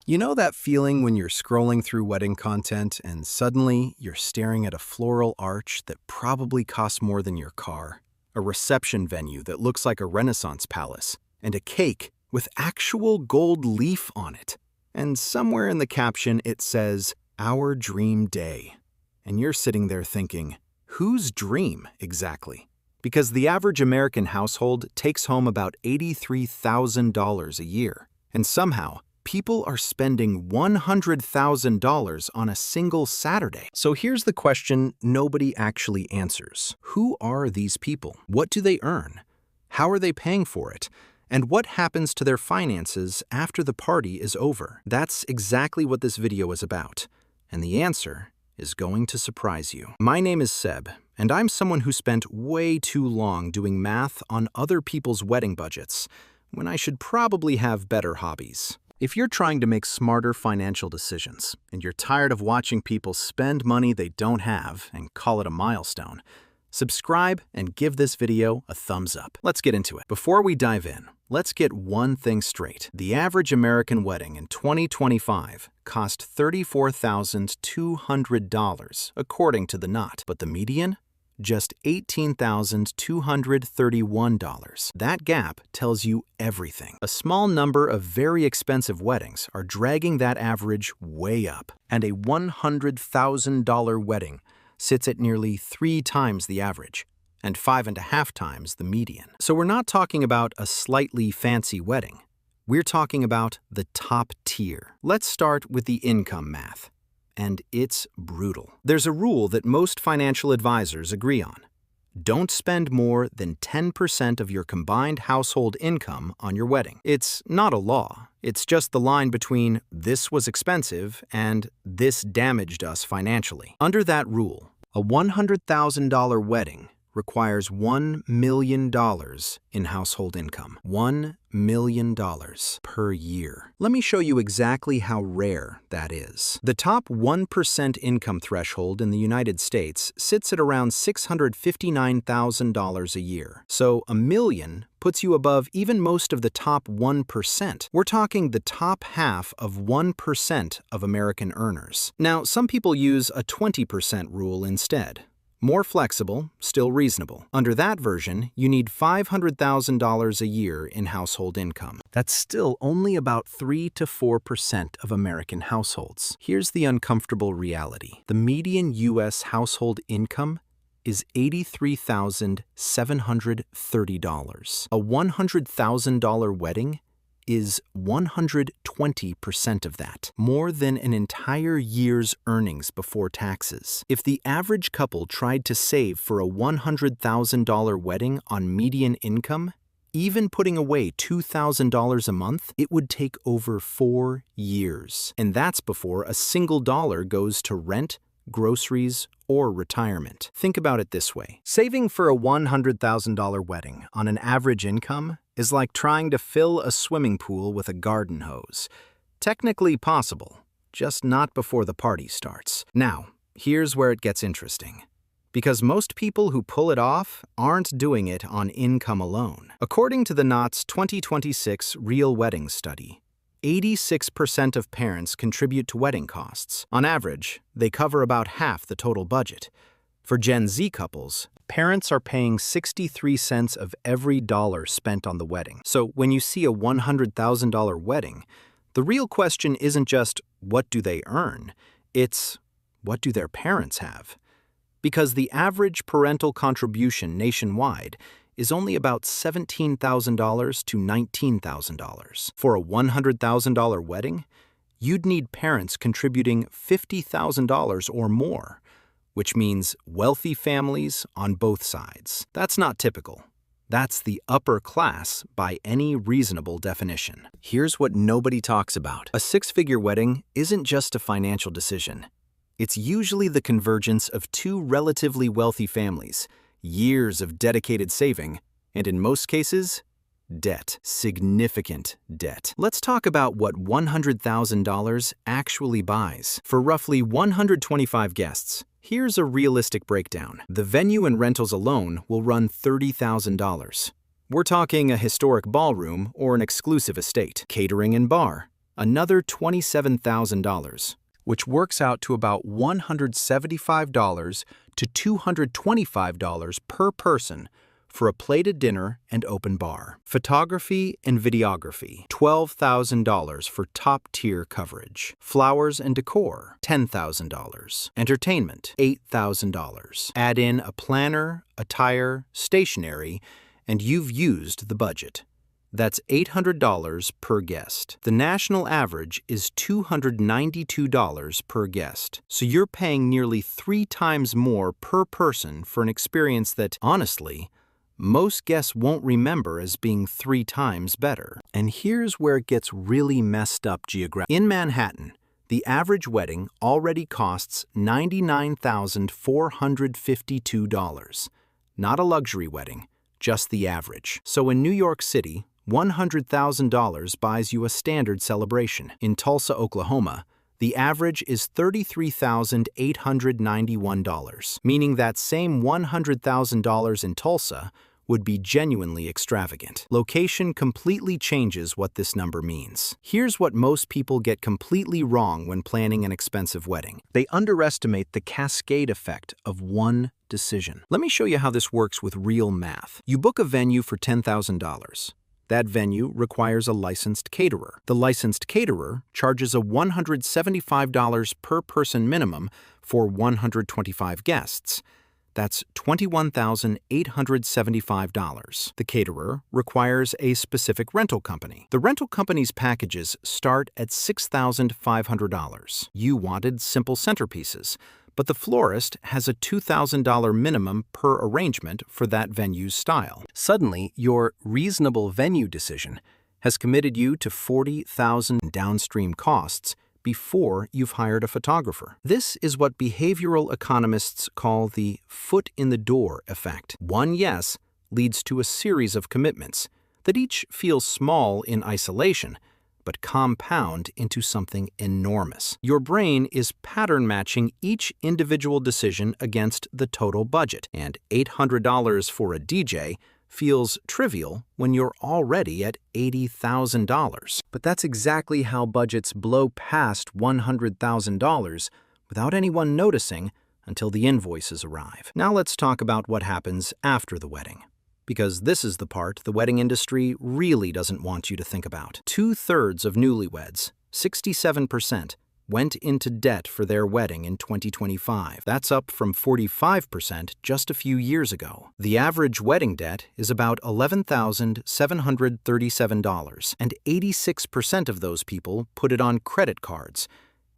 You know that feeling when you're scrolling through wedding content and suddenly you're staring at a floral arch that probably costs more than your car, a reception venue that looks like a Renaissance palace, and a cake with actual gold leaf on it. And somewhere in the caption it says, "Our dream day." And you're sitting there thinking, whose dream exactly? Because the average American household takes home about $83,000 a year. And somehow, people are spending $100,000 on a single Saturday. So here's the question nobody actually answers. Who are these people? What do they earn? How are they paying for it? And what happens to their finances after the party is over? That's exactly what this video is about. And the answer is going to surprise you. My name is Seb, and I'm someone who spent way too long doing math on other people's wedding budgets, when I should probably have better hobbies. If you're trying to make smarter financial decisions, and you're tired of watching people spend money they don't have and call it a milestone, subscribe and give this video a thumbs up. Let's get into it. Before we dive in, let's get one thing straight. The average American wedding in 2025 cost $34,200, according to The Knot, but the median? Just $18,231. That gap tells you everything. A small number of very expensive weddings are dragging that average way up, and a $100,000 wedding sits at nearly 3 times the average, and 5.5 times the median. So we're not talking about a slightly fancy wedding. We're talking about the top tier. Let's start with the income math. And it's brutal. There's a rule that most financial advisors agree on. Don't spend more than 10% of your combined household income on your wedding. It's not a law. It's just the line between this was expensive and this damaged us financially. Under that rule, a $100,000 wedding requires $1 million in household income. $1 million per year. Let me show you exactly how rare that is. The top 1% income threshold in the United States sits at around $659,000 a year. So $1 million puts you above even most of the top 1%. We're talking the top half of 1% of American earners. Now, some people use a 20% rule instead. More flexible, still reasonable. Under that version, you need $500,000 a year in household income. That's still only about 3 to 4% of American households. Here's the uncomfortable reality. The median U.S. household income is $83,730. A $100,000 wedding is 120% of that, more than an entire year's earnings before taxes. If the average couple tried to save for a $100,000 wedding on median income, even putting away $2,000 a month, it would take over 4 years. And that's before a single dollar goes to rent, groceries, or retirement. Think about it this way. Saving for a $100,000 wedding on an average income is like trying to fill a swimming pool with a garden hose. Technically possible, just not before the party starts. Now, here's where it gets interesting. Because most people who pull it off aren't doing it on income alone. According to The Knot's 2026 Real Weddings Study, 86% of parents contribute to wedding costs. On average, they cover about half the total budget. For Gen Z couples, parents are paying 63 cents of every dollar spent on the wedding. So when you see a $100,000 wedding, the real question isn't just what do they earn, it's what do their parents have? Because the average parental contribution nationwide is only about $17,000 to $19,000. For a $100,000 wedding, you'd need parents contributing $50,000 or more, which means wealthy families on both sides. That's not typical. That's the upper class by any reasonable definition. Here's what nobody talks about. A six-figure wedding isn't just a financial decision. It's usually the convergence of 2 relatively wealthy families, years of dedicated saving, and in most cases, debt. Significant debt. Let's talk about what $100,000 actually buys. For roughly 125 guests, here's a realistic breakdown. The venue and rentals alone will run $30,000. We're talking a historic ballroom or an exclusive estate. Catering and bar, another $27,000, which works out to about $175 to $225 per person for a plated dinner and open bar. Photography and videography, $12,000 for top-tier coverage. Flowers and decor, $10,000. Entertainment, $8,000. Add in a planner, attire, stationery, and you've used the budget. That's $800 per guest. The national average is $292 per guest, so you're paying nearly 3 times more per person for an experience that, honestly, most guests won't remember as being 3 times better. And here's where it gets really messed up geographically. In Manhattan, the average wedding already costs $99,452. Not a luxury wedding, just the average. So in New York City, $100,000 buys you a standard celebration. In Tulsa, Oklahoma, the average is $33,891, meaning that same $100,000 in Tulsa would be genuinely extravagant. Location completely changes what this number means. Here's what most people get completely wrong when planning an expensive wedding. They underestimate the cascade effect of one decision. Let me show you how this works with real math. You book a venue for $10,000. That venue requires a licensed caterer. The licensed caterer charges a $175 per person minimum for 125 guests. That's $21,875. The caterer requires a specific rental company. The rental company's packages start at $6,500. You wanted simple centerpieces, but the florist has a $2,000 minimum per arrangement for that venue's style. Suddenly, your reasonable venue decision has committed you to $40,000 downstream costs before you've hired a photographer. This is what behavioral economists call the foot-in-the-door effect. One yes leads to a series of commitments that each feel small in isolation, but compound into something enormous. Your brain is pattern matching each individual decision against the total budget, and $800 for a DJ feels trivial when you're already at $80,000. But that's exactly how budgets blow past $100,000 without anyone noticing until the invoices arrive. Now let's talk about what happens after the wedding, because this is the part the wedding industry really doesn't want you to think about. 2/3 of newlyweds, 67%, went into debt for their wedding in 2025. That's up from 45% just a few years ago. The average wedding debt is about $11,737, and 86% of those people put it on credit cards,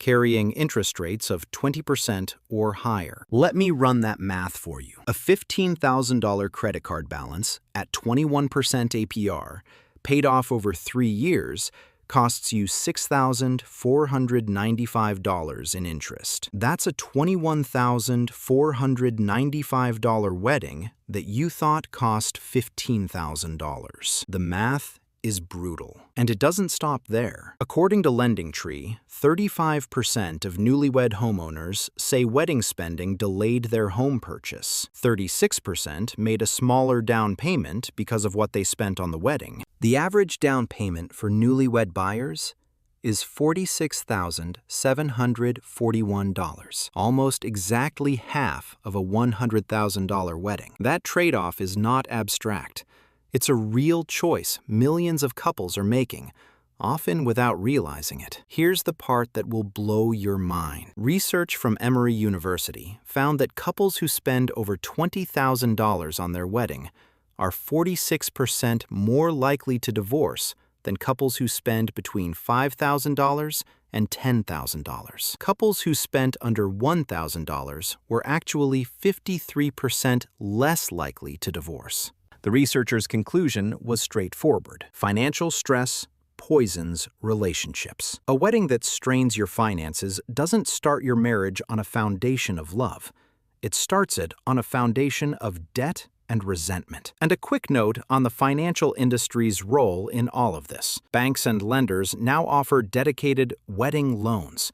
carrying interest rates of 20% or higher. Let me run that math for you. A $15,000 credit card balance at 21% APR, paid off over 3 years, costs you $6,495 in interest. That's a $21,495 wedding that you thought cost $15,000. The math is brutal. And it doesn't stop there. According to LendingTree, 35% of newlywed homeowners say wedding spending delayed their home purchase. 36% made a smaller down payment because of what they spent on the wedding. The average down payment for newlywed buyers is $46,741, almost exactly half of a $100,000 wedding. That trade-off is not abstract. It's a real choice millions of couples are making, often without realizing it. Here's the part that will blow your mind. Research from Emory University found that couples who spend over $20,000 on their wedding are 46% more likely to divorce than couples who spend between $5,000 and $10,000. Couples who spent under $1,000 were actually 53% less likely to divorce. The researchers' conclusion was straightforward. Financial stress poisons relationships. A wedding that strains your finances doesn't start your marriage on a foundation of love. It starts it on a foundation of debt and resentment. And a quick note on the financial industry's role in all of this. Banks and lenders now offer dedicated wedding loans.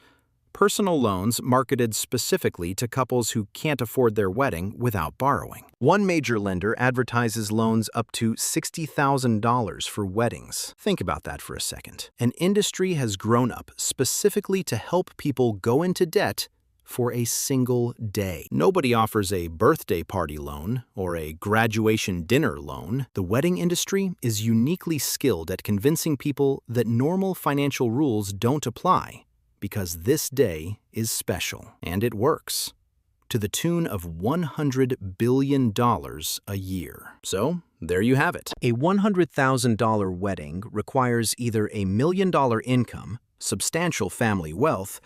personal loans marketed specifically to couples who can't afford their wedding without borrowing. One major lender advertises loans up to $60,000 for weddings. Think about that for a second. An industry has grown up specifically to help people go into debt for a single day. Nobody offers a birthday party loan or a graduation dinner loan. The wedding industry is uniquely skilled at convincing people that normal financial rules don't apply because this day is special. And it works, to the tune of $100 billion a year. So, there you have it. A $100,000 wedding requires either a $1 million income, substantial family wealth,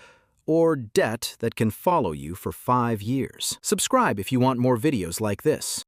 or debt that can follow you for 5 years. Subscribe if you want more videos like this.